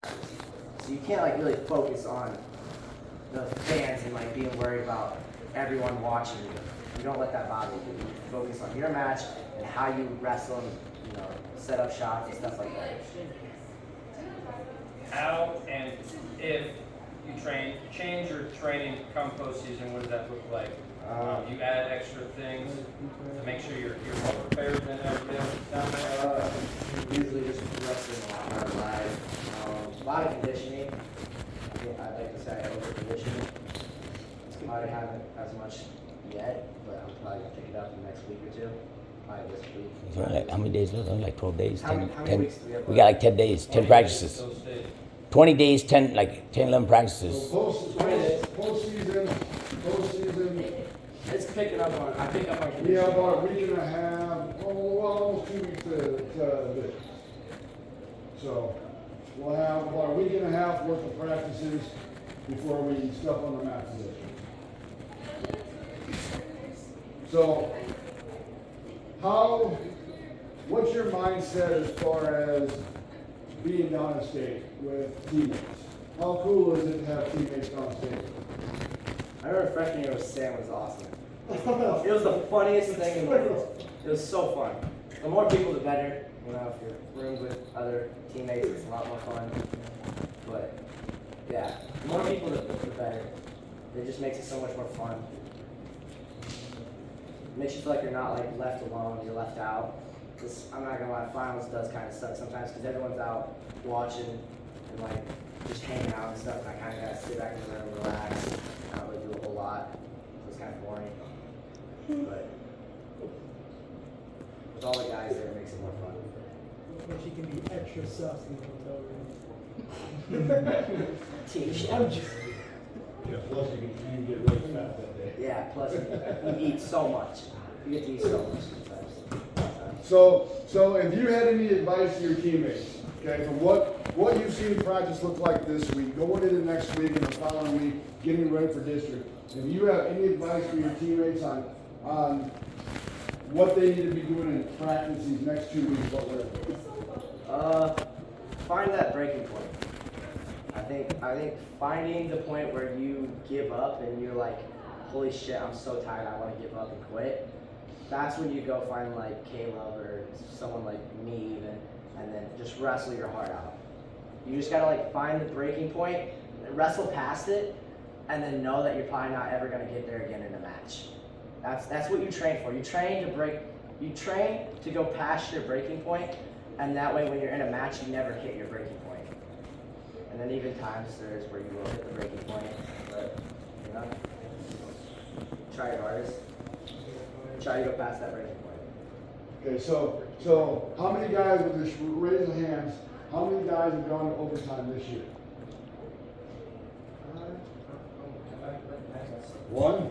So you can't like really focus on the fans and like being worried about everyone watching you. You don't let that bother you. You focus on your match and how you wrestle and set up shots and stuff like that. How and if you change your training come postseason, what does that look like? You add extra things to make sure you're more prepared than everybody else down there? Usually just wrestling a lot more live. A lot of conditioning. I'd like to say over conditioning. Probably haven't as much yet, but I'm probably gonna pick it up in the next week or two. Probably this week. So like, how many days left? Only like 12 days. How many weeks do we have We got like 10 days, 10 practices. Those days. 20 days, 10, like 10, 11 practices. Postseason, It's picking up on. I pick up on we conditioning. have about a week and a half, almost 2 weeks to this. So we'll have about a week and a half worth of practices before we step on the mat position. So what's your mindset as far as being down in state with teammates? How cool is it to have teammates down state? I remember freshman year with Sam was awesome. It was the funniest thing in the world. It was so fun. The more people, the better. If you're roomed with other teammates, it's a lot more fun. But yeah, the more people, the better. It just makes it so much more fun. It makes you feel like you're not like left alone. You're left out. I'm not gonna lie, finals does kind of suck sometimes because everyone's out watching and like just hanging out and stuff. And I kind of gotta sit back in the room, relax, not really do a whole lot. So it's kind of boring. But with all the guys there, it makes it more fun. But she can be extra sus in the hotel room. Team shit. I'm just. Yeah, plus you can get really fat that day. Yeah, plus you eat so much. You get to eat so much sometimes. So if you had any advice to your teammates, okay, from what you've seen practice look like this week, going into next week and the following week, getting ready for district, if you have any advice for your teammates on what they need to be doing in practice these next 2 weeks, what would it be? Find that breaking point. I think finding the point where you give up and you're like, holy shit, I'm so tired, I want to give up and quit. That's when you go find like Caleb or someone like me even, and then just wrestle your heart out. You just gotta like find the breaking point, wrestle past it, and then know that you're probably not ever gonna get there again in a match. That's what you train for. You train to go past your breaking point, and that way when you're in a match, you never hit your breaking point. And then even times there's where you will hit the breaking point, but try your hardest. Try to go past that breaking point. Okay, so how many guys, with this raise of hands, how many guys have gone to overtime this year? One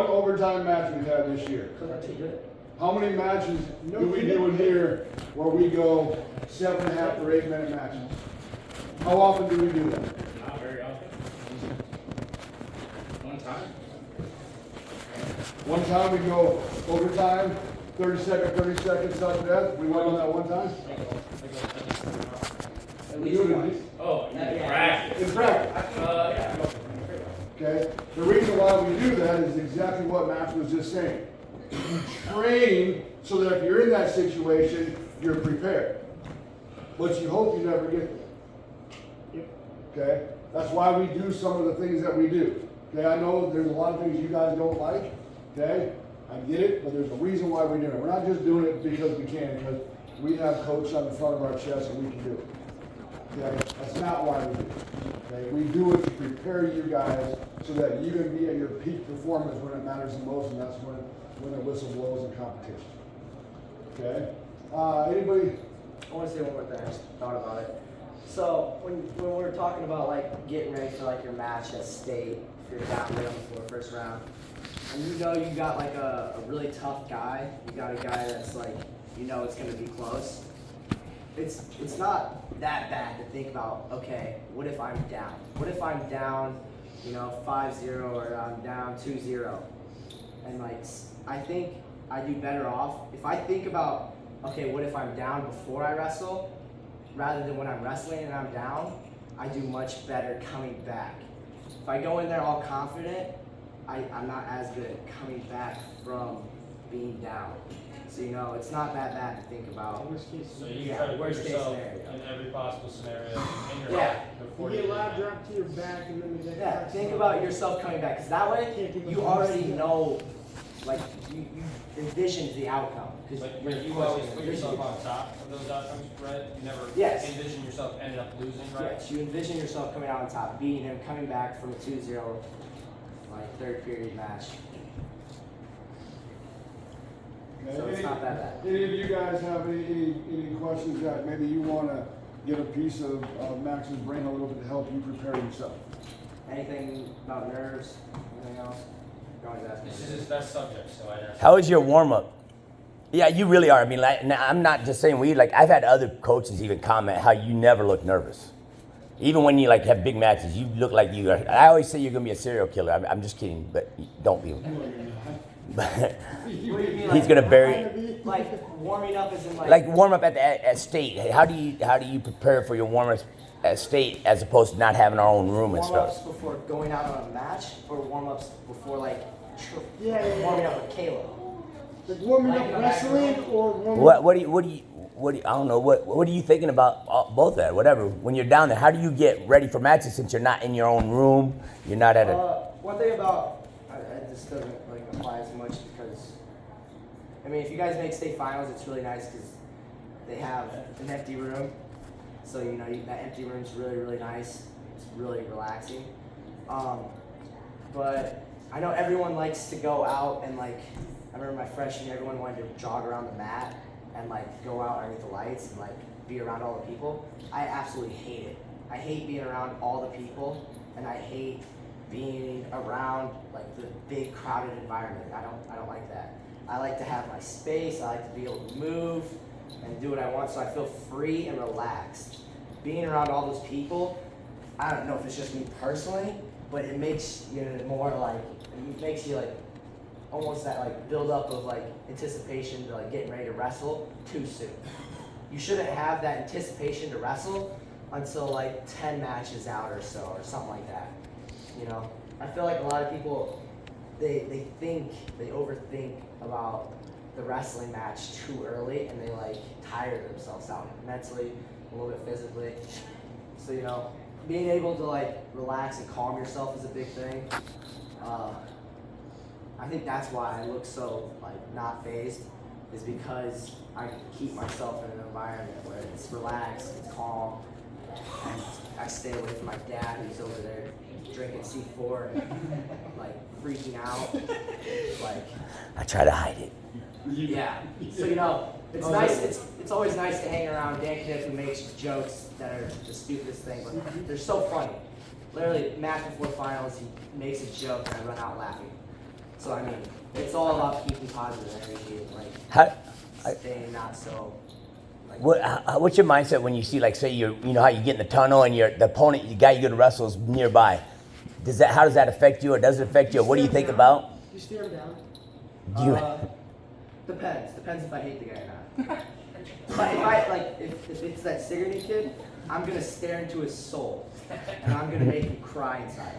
overtime match we've had this year. How many matches do we do in here where we go 7.5 or 8 minute matches? How often do we do that? Not very often. One time. One time we go overtime, 30 seconds, sudden death. We went on that one time? At We least do it at once. least. Oh, in practice. In practice. Yeah. Okay? The reason why we do that is exactly what Max was just saying. You train so that if you're in that situation, you're prepared. But you hope you never get there. Okay? That's why we do some of the things that we do. Okay? I know there's a lot of things you guys don't like. Okay? I get it, but there's a reason why we do it. We're not just doing it because we can, because we have coach on the front of our chest and we can do it. Okay? That's not why we do it. Okay? We do it to prepare you guys so that you can be at your peak performance when it matters the most, and that's when the whistle blows in competition. Okay? Anybody? I want to say one more thing. I just thought about it. So when we're talking about like getting ready for like your match at state, if you're down there before the first round, and you got like a really tough guy, you got a guy that's like it's going to be close. It's not that bad to think about. Okay, what if I'm down? What if I'm down, 5-0 or I'm down 2-0? And like I think I do better off if I think about, okay, what if I'm down before I wrestle? rather than when I'm wrestling and I'm down, I do much better coming back. If I go in there all confident, I'm not as good at coming back from being down. So it's not that bad to think about. Worst case So scenario. you Yeah, try to put worst case yourself scenario. in every possible scenario in your Yeah. life before You you get do a loud that. drop to your back and then the neck Yeah, cracks think up. about yourself coming back, because that way you already know, like you envisioned the outcome. But you always put yourself on top of those outcomes, right? You never Yes. envision yourself ending up losing, right? Yes, you envision yourself coming out on top, beating him, coming back from a 2-0, like third period match. So it's not that bad. Any of you guys have any questions that maybe you want to get a piece of Max's brain a little bit to help you prepare yourself? Anything about nerves? Anything else? You can always ask me. This is his best subject, so I'd ask. How is your warm up? Yeah, you really are. I mean, like, now, I'm not just saying we. Like, I've had other coaches even comment how you never look nervous, even when you like have big matches. You look like you are. I always say you're gonna be a serial killer. I'm just kidding, but don't be. But What do you mean, he's like, gonna bury. Like warming up is in Like warm up at state. How do you prepare for your warm ups at state as opposed to not having our own room and warm-ups stuff? before going out on a match, or warm-ups before like Yeah. warming up with Caleb? Like warming Like up in the back wrestling room? or warming What do you I don't know what are you thinking about both that whatever when you're down there? How do you get ready for matches since you're not in your own room? You're not at a. One thing about this doesn't like apply as much because I mean if you guys make state finals, it's really nice because they have an empty room, so that empty room's really nice. It's really relaxing. But I know everyone likes to go out and like I remember my freshman year, everyone wanted to jog around the mat and like go out underneath the lights and like be around all the people. I absolutely hate it. I hate being around all the people, and I hate being around like the big crowded environment. I don't like that. I like to have my space. I like to be able to move and do what I want, so I feel free and relaxed. Being around all those people, I don't know if it's just me personally, but it makes you more like it makes you like almost that like build up of like anticipation to like getting ready to wrestle too soon. You shouldn't have that anticipation to wrestle until like 10 matches out or so or something like that. I feel like a lot of people they overthink about the wrestling match too early and they like tire themselves out mentally, a little bit physically. So being able to like relax and calm yourself is a big thing. I think that's why I look so like not phased, is because I keep myself in an environment where it's relaxed, it's calm, and I stay away from my dad who's over there drinking C4 and like freaking out. Like I try to hide it. yeah. So it's nice. It's always nice to hang around Dan Kniff, who makes jokes that are the stupidest thing, but they're so funny. Literally, match before finals, he makes a joke and I run out laughing. So I mean, it's all about keeping positive energy and like staying not so. Like, What's your mindset when you see like say you how you get in the tunnel and the opponent, the guy you're gonna wrestle is nearby? How does that affect you, or does it affect you? Or what do you think about? You stare him down. Do you? Depends if I hate the guy or not. But if it's that Sigourney kid, I'm gonna stare into his soul, and I'm gonna make him cry inside.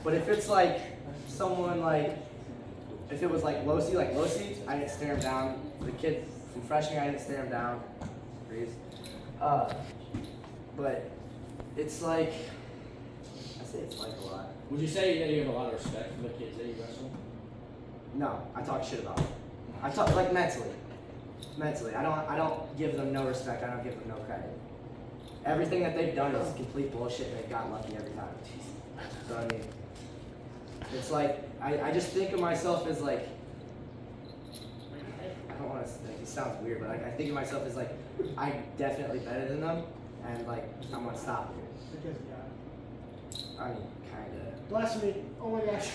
But if it's like someone like, if it was like Losi, I didn't stare him down. The kid from freshman, I didn't stare him down. Breeze. But it's like, I say it's like a lot. Would you say that you have a lot of respect for the kids that you wrestle? No, I talk shit about them. I talk like mentally. I don't give them no respect. I don't give them no credit. Everything that they've done is complete bullshit, and they've gotten lucky every time. So I mean, it's like I just think of myself as like, I don't want to. It sounds weird, but I think of myself as like I'm definitely better than them, and like I'm unstoppable. Because yeah. I mean, kinda. Blasphemy. Oh my gosh.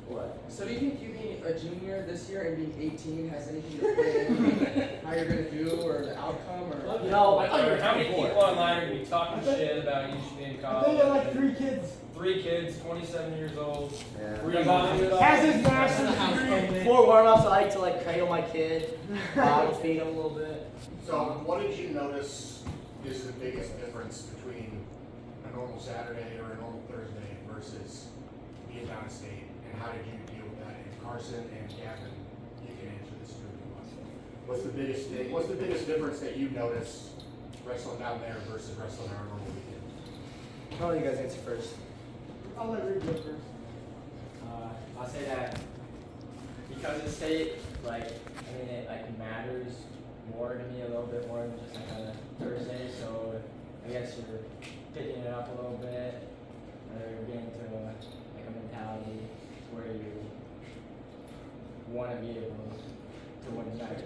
What? So do you think you being a junior this year and being 18 has anything to play in how you're going to do or the outcome? Or No, How many people online are going to be talking shit about you should be in I college? think I like 3 kids. 3 kids, 27 years old. Yeah. We're gonna Has his master's degree. Before warm-ups, I like to like cradle my kid, bottle feed him a little bit. So what did you notice is the biggest difference between a normal Saturday or a normal Thursday versus being down at state? And how did you deal with that? And Carson and Gavin, you can answer this too if you want. What's the biggest thing? What's the biggest difference that you notice wrestling down there versus wrestling on a normal weekend? I'll let you guys answer first. I'll let Reed go first. I'll say that because it's state, like, I mean, it like matters more to me a little bit more than just like on a Thursday. So I guess you're picking it up a little bit, or you're getting to like a mentality where you want to be able to win the match.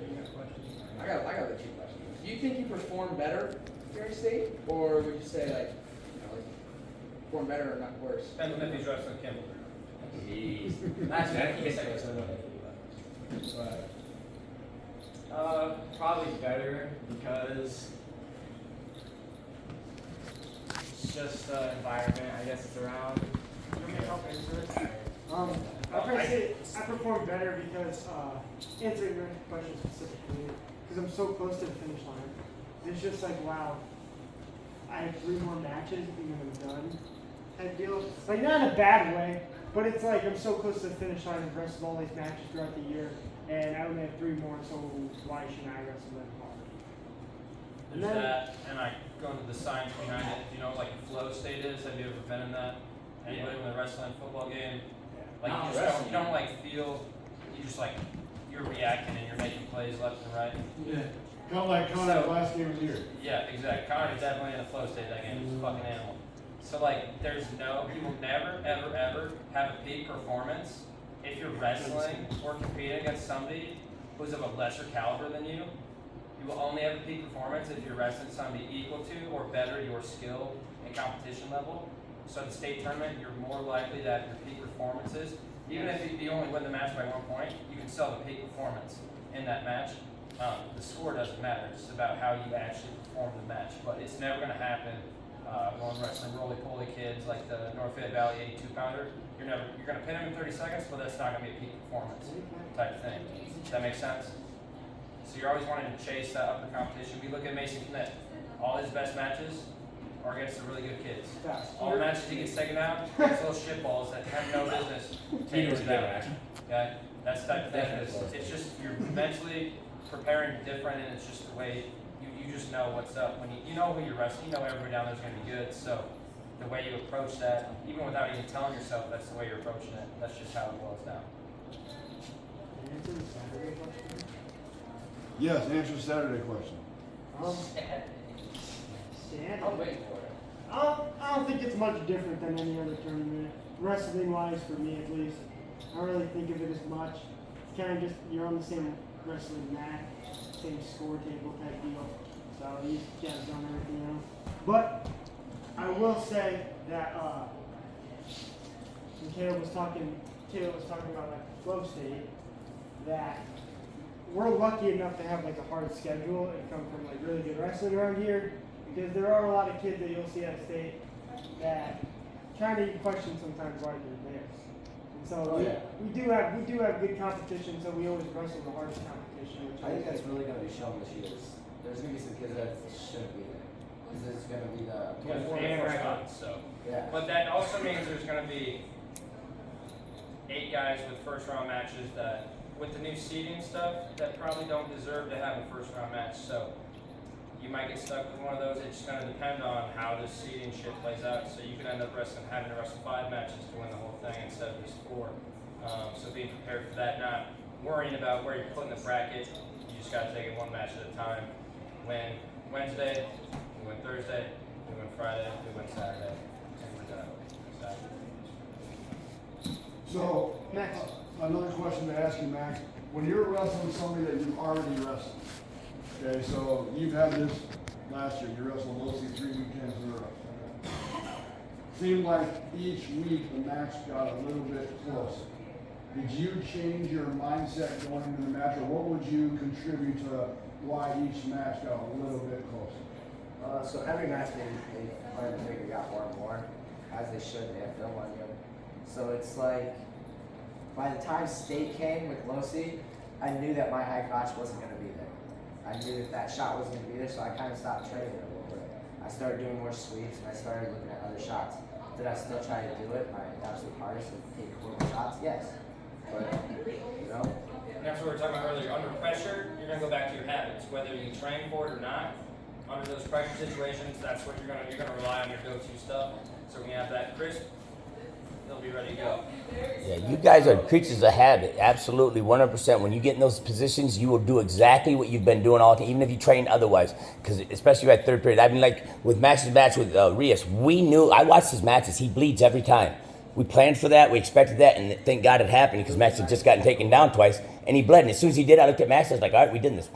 I got the 2 questions. Do you think you perform better here in state, or would you say like, perform better or not worse? Depends on if he's wrestling Kimball. Jeez. That's I guess I guess I know but probably better because it's just the environment I guess it's around. I'll probably say I perform better because, answering your question specifically, because I'm so close to the finish line. It's just like, wow, I have 3 more matches and then I'm done type deal. Like, not in a bad way, but it's like I'm so close to the finish line and wrestled all these matches throughout the year, and I only have 3 more, so why shouldn't I wrestle them hard? And There's then- that, and I go into the science behind it. Do you know what like a flow state is? Have you ever been in that? Anybody when they're wrestling a football game? Like Not you just wrestling. you don't like feel, you just like, you're reacting and you're making plays left and right. Yeah. Kind of like Connor's last game of the year. Yeah, exactly. Connor's definitely in a flow state that game. He's a fucking animal. So like, you will never, ever, ever have a peak performance if you're wrestling or competing against somebody who's of a lesser caliber than you. You will only have a peak performance if you're wrestling somebody equal to or better your skill and competition level. So in the state tournament, you're more likely to have your peak performances. Even if you only win the match by 1 point, you can still have a peak performance in that match. The score doesn't matter. It's about how you actually perform the match. But it's never going to happen when wrestling roly-poly kids like the North Fayette Valley 82-pounder. You're going to pin them in 30 seconds, but that's not going to be a peak performance type thing. Does that make sense? So you're always wanting to chase that upper competition. We look at Mason Knitt. All his best matches are against the really good kids. All the matches he gets taken out, against little shitballs that have no business taking was him a good down. match. Okay? That's the type of thing. It's just you're mentally preparing different, and it's just the way you just know what's up. When you know who you're wrestling, you know everybody down there's going to be good. So the way you approach that, even without even telling yourself, that's the way you're approaching it. That's just how it boils down. Answer the Saturday question. Yes, answer the Saturday question. Stan? I'm waiting for it. I don't think it's much different than any other tournament. Wrestling wise, for me at least. I don't really think of it as much. It's kind of just, you're on the same wrestling mat, same score table type deal. So you guys done everything else. But I will say that when Caleb was talking about like flow state, that we're lucky enough to have like a hard schedule and come from like really good wrestling around here, because there are a lot of kids that you'll see at state that kind of question sometimes why they're there. And so we do have good competition, so we always wrestle the hardest competition. Which I think that's really going to be shown this year. There's going to be some kids that shouldn't be there. Because it's going to be the... Yeah, it's 4 spots, so. Yeah. But that also means there's going to be 8 guys with first round matches that, with the new seeding stuff, that probably don't deserve to have a first round match. So you might get stuck with one of those. It's going to depend on how this seeding shit plays out. So you could end up having to wrestle 5 matches to win the whole thing instead of just 4. So being prepared for that, not worrying about where you're putting the bracket. You just got to take it 1 match at a time. Win Wednesday, we win Thursday, we win Friday, we win Saturday, and we're done. So, Next. another question to ask you, Max. When you're wrestling somebody that you've already wrestled, okay, so you've had this last year, you wrestled mostly 3 weekends in a row. Seemed like each week the match got a little bit closer. Did you change your mindset going into the match, or what would you contribute to why each match got a little bit closer? So every match they learned to make it got more and more. as they should. They have film on you. So it's like, by the time state came with Losi, I knew that my high crotch wasn't going to be there. I knew that that shot wasn't going to be there, so I kind of stopped training it a little bit. I started doing more sweeps, and I started looking at other shots. Did I still try to do it? My absolute hardest and take horrible shots? Yes. But, you know? And that's what we were talking about earlier. Under pressure, you're gonna go back to your habits, whether you train for it or not. Under those pressure situations, that's what you're gonna rely on your go-to stuff. So when you have that crisp, they'll be ready to go. Yeah, you guys are creatures of habit. Absolutely, 100%. When you get in those positions, you will do exactly what you've been doing all the time, even if you train otherwise. Because especially at third period, I mean, like with Max's match with Rios, we knew. I watched his matches. He bleeds every time. We planned for that. We expected that, and thank God it happened because Max had just gotten taken down twice, and he bled. And as soon as he did, I looked at Max. I was like, all right, we did this.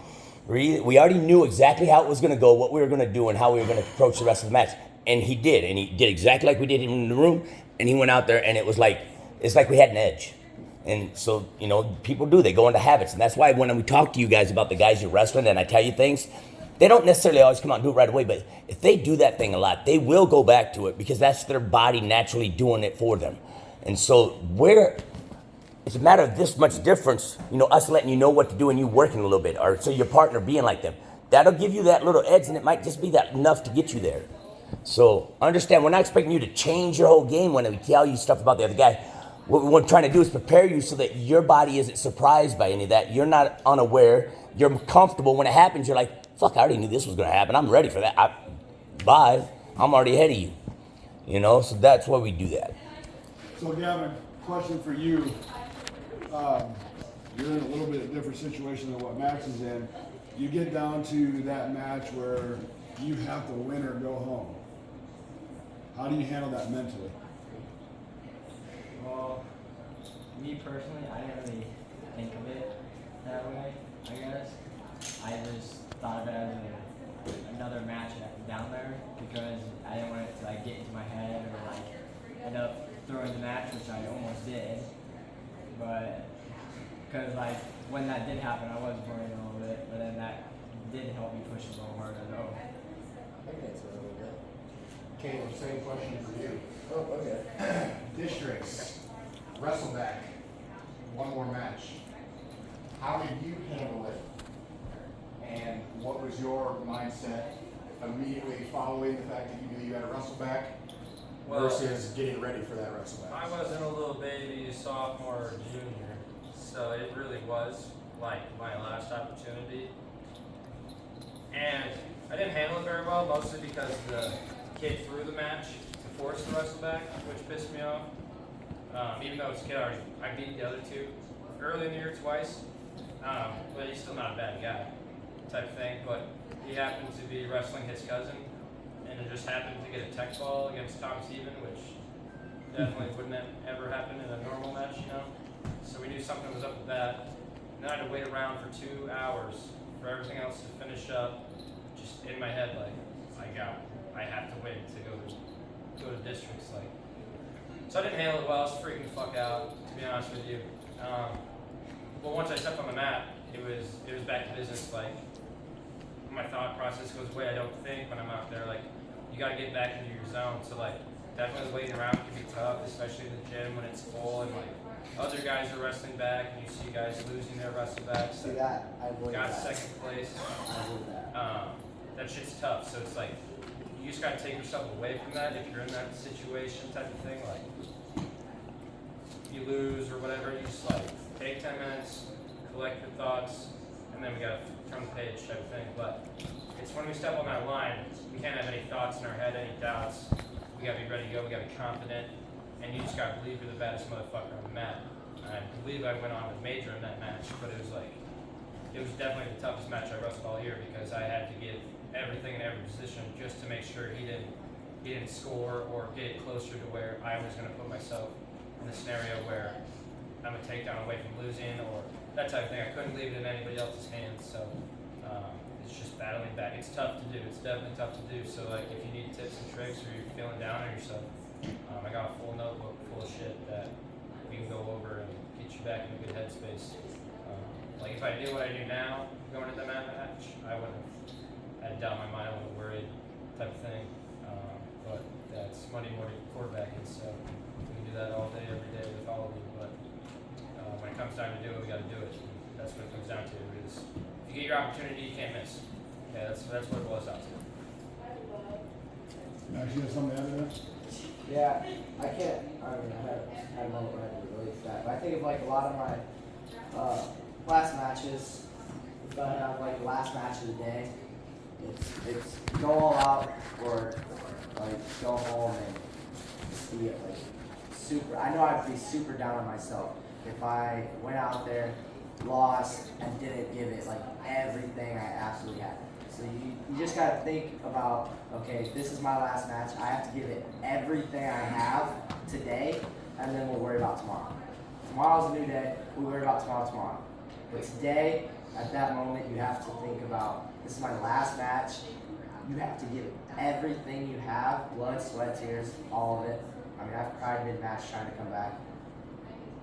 We already knew exactly how it was going to go, what we were going to do, and how we were going to approach the rest of the match. And he did. And he did exactly like we did in the room. And he went out there, and it was like, it's like we had an edge. And so, you know, people do. They go into habits. And that's why when we talk to you guys about the guys you're wrestling and I tell you things, they don't necessarily always come out and do it right away. But if they do that thing a lot, they will go back to it because that's their body naturally doing it for them. And so it's a matter of this much difference, you know, us letting you know what to do and you working a little bit. Or so your partner being like them. That'll give you that little edge, and it might just be that enough to get you there. So understand, we're not expecting you to change your whole game when we tell you stuff about the other guy. What we're trying to do is prepare you so that your body isn't surprised by any of that. You're not unaware. You're comfortable. When it happens, you're like, fuck, I already knew this was going to happen. I'm ready for that. Bye. I'm already ahead of you. You know, so that's why we do that. So Gavin, question for you. You're in a little bit different situation than what Max is in. You get down to that match where you have to win or go home. How do you handle that mentally? Well, me personally, I didn't really think of it that way, I guess. I just thought of it as another match down there because I didn't want it to like get into my head or like end up throwing the match, which I almost did. But because like when that did happen, I was worrying a little bit, but then that did help me push a little harder though. I think that's a little bit. Caleb, same question for you. Oh, okay. Districts, Wrestleback, one more match. How did you handle it? And what was your mindset immediately following the fact that you knew you had a Wrestleback versus getting ready for that Wrestleback? I wasn't a little baby sophomore or junior, so it really was like my last opportunity. And I didn't handle it very well, mostly because the kid threw the match to force the Wrestleback, which pissed me off. Even though it's a kid, I beat the other two early in the year twice, but he's still not a bad guy, type thing. But he happened to be wrestling his cousin, and it just happened to get a tech ball against Tom Steven, which definitely wouldn't have ever happened in a normal match, you know. So we knew something was up with that. And then I had to wait around for 2 hours for everything else to finish up. Just in my head, like I have to wait to go to districts, like. So I didn't handle it well. I was freaking the fuck out, to be honest with you. But once I stepped on the mat, it was back to business. Like my thought process goes way I don't think when I'm out there. Like you gotta get back into your zone. So like definitely waiting around can be tough, especially in the gym when it's full and like other guys are wrestling back and you see guys losing their wrestlebacks. See that? I believe Got that. second place. I believe that. That shit's tough. So it's like you just gotta take yourself away from that if you're in that situation type of thing. Like you lose or whatever, you just like take 10 minutes, collect your thoughts, and then we gotta turn the page type of thing. But it's when we step on that line, we can't have any thoughts in our head, any doubts. We gotta be ready to go. We gotta be confident, and you just gotta believe you're the baddest motherfucker on the mat. I believe I went on with Major in that match, but it was definitely the toughest match I wrestled all year because I had to give everything in every position just to make sure he didn't score or get it closer to where I was gonna put myself in a scenario where I'm a takedown away from losing or that type of thing. I couldn't leave it in anybody else's hands, so it's just battling back. It's tough to do. It's definitely tough to do. So like if you need tips and tricks or you're feeling down on yourself, I got a full notebook full of shit that we can go over and get you back in a good headspace. Like if I knew what I do now going into that match, I wouldn't have had doubt in my mind, I wouldn't have worried type of thing. But that's Monday morning quarterbacking, so we can do that all day, every day with all of you. But when it comes time to do it, we got to do it. That's what it comes down to. Is if you get your opportunity, you can't miss. Okay, that's what it boils down to. Max, you have something to add to that? Yeah, I can't. I mean, I had a moment where I had to relate to that, but I think of like a lot of my last matches. If I have like the last match of the day, it's go all out or like go home and just be like super. I know I'd be super down on myself if I went out there, lost, and didn't give it like everything I absolutely had. So you just gotta think about, okay, this is my last match. I have to give it everything I have today, and then we'll worry about tomorrow. Tomorrow's a new day. We worry about tomorrow. But today, at that moment, you have to think about, this is my last match. You have to give everything you have, blood, sweat, tears, all of it. I mean, I've cried mid-match trying to come back,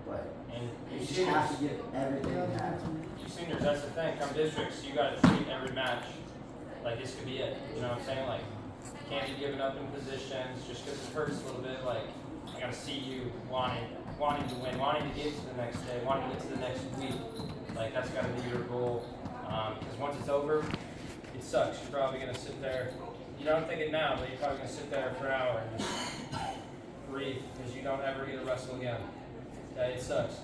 but And you just have to give everything you have. You seniors, that's the thing. Come districts, you got to treat every match like this could be it. You know what I'm saying? Like, you can't be giving up in positions just because it hurts a little bit. Like, I got to see you wanting to win, wanting to get to the next day, wanting to get to the next week. Like, that's got to be your goal. Because once it's over, it sucks. You're probably going to sit there. You don't think it now, but you're probably going to sit there for an hour and just breathe because you don't ever get to wrestle again. Yeah, it sucks.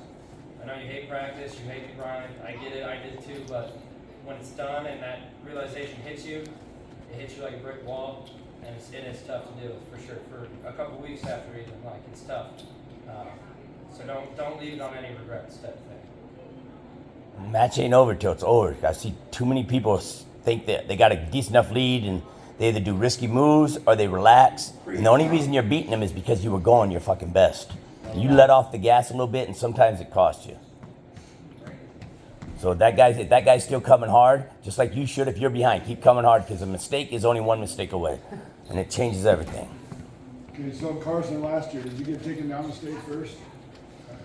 I know you hate practice, you hate the grind. I get it, I did too, but when it's done and that realization hits you, it hits you like a brick wall, and it's tough to do for sure. For a couple weeks after even, like, it's tough. So don't leave it on any regrets type thing. Match ain't over till it's over. I see too many people think that they got a decent enough lead and they either do risky moves or they relax. And the only reason you're beating them is because you were going your fucking best. You let off the gas a little bit, and sometimes it costs you. So if that guy's still coming hard, just like you should if you're behind. Keep coming hard, because a mistake is only one mistake away, and it changes everything. Okay, so Carson, last year, did you get taken down the state first?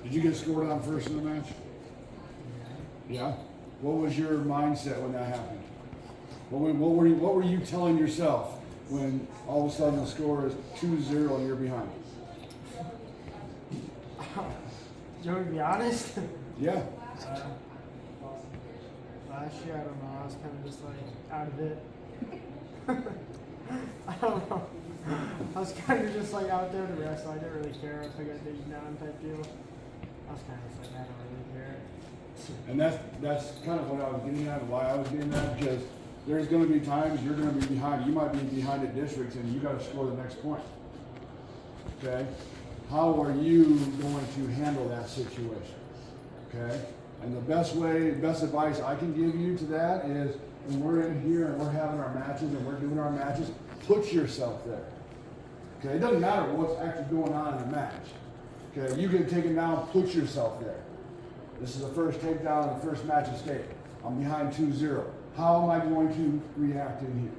Did you get scored on first in the match? Yeah? What was your mindset when that happened? What were you telling yourself when all of a sudden the score is 2-0 and you're behind? You want me to be honest? Yeah. Last year, I don't know. I was kind of just like out of it. I don't know. I was kind of just like out there to wrestle. I didn't really care if I got beaten down type deal. I was kind of just like, I don't really care. And that's kind of what I was getting at and why I was getting that, because there's going to be times you're going to be behind. You might be behind at districts and you got to score the next point. Okay? How are you going to handle that situation? Okay? And the best advice I can give you to that is when we're in here and we're having our matches and we're doing our matches, put yourself there. Okay? It doesn't matter what's actually going on in the match. Okay? You get taken down, put yourself there. This is the first takedown in the first match of state. I'm behind 2-0. How am I going to react in here?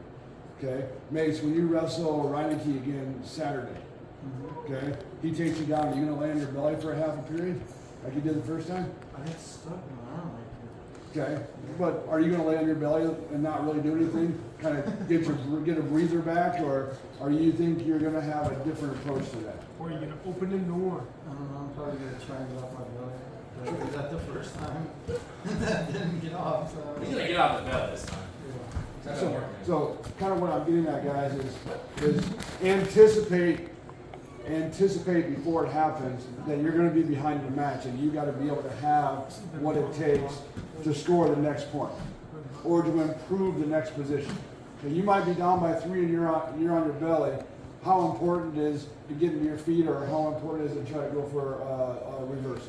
Okay? Mace, when you wrestle Reineke again Saturday, okay, he takes you down, are you going to lay on your belly for a half a period like you did the first time? I get stuck in my arm Okay, but are you going to lay on your belly and not really do anything? Kind of get a breather back, or you think you're going to have a different approach to that? Or are you going to open the door? I don't know, I'm probably gonna try and get off my belly. But is that the first time that didn't get off? So. He's gonna get off the bed this time. So kind of what I'm getting at, guys, is anticipate before it happens that you're going to be behind the match, and you got to be able to have what it takes to score the next point or to improve the next position. Okay, you might be down by 3 and you're on your belly. How important is to get into your feet, or how important is it to try to go for a reverse?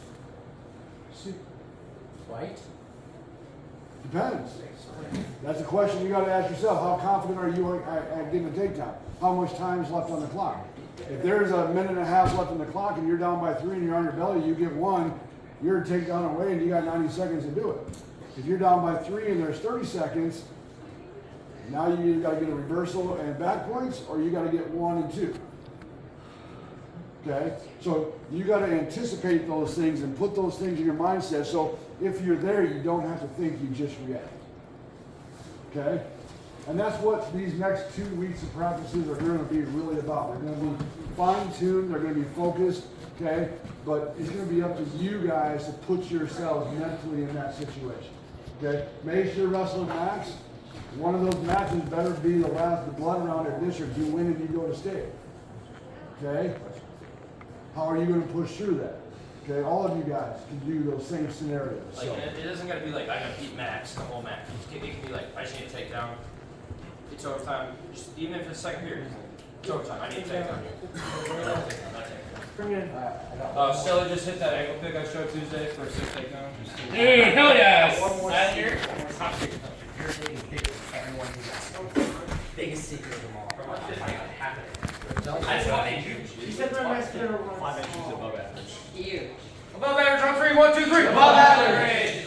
Right? Depends. That's a question you got to ask yourself. How confident are you at getting a takedown? How much time is left on the clock? If there's a minute and a half left on the clock and you're down by 3 and you're on your belly, you get one, you're takedown away and you got 90 seconds to do it. If you're down by 3 and there's 30 seconds, now you either got to get a reversal and back points, or you got to get 1 and 2. Okay? So you got to anticipate those things and put those things in your mindset, so if you're there, you don't have to think, you just react. Okay? And that's what these next 2 weeks of practices are going to be really about. They're going to be fine-tuned, they're going to be focused, okay? But it's going to be up to you guys to put yourselves mentally in that situation, okay? Make sure wrestling max. One of those matches better be the blood round at district. You win and you go to state, okay? How are you going to push through that? Okay, all of you guys can do those same scenarios. Like, So. it doesn't gotta be like, I gotta beat Max the whole match. It can be like, I just need to take down. It's overtime, just, even if it's second period. It's overtime, I need to take down. Bring in. Stella just hit that ankle pick I showed Tuesday for a 6 takedown. Dude, hell yes! One more Out secret. here. Top secret. Your thing is bigger than everyone who got biggest secret of them all. That's what they do. You said my mascara was 5 inches above average. Huge. Above average on 3, 1, 2, 3. Above average.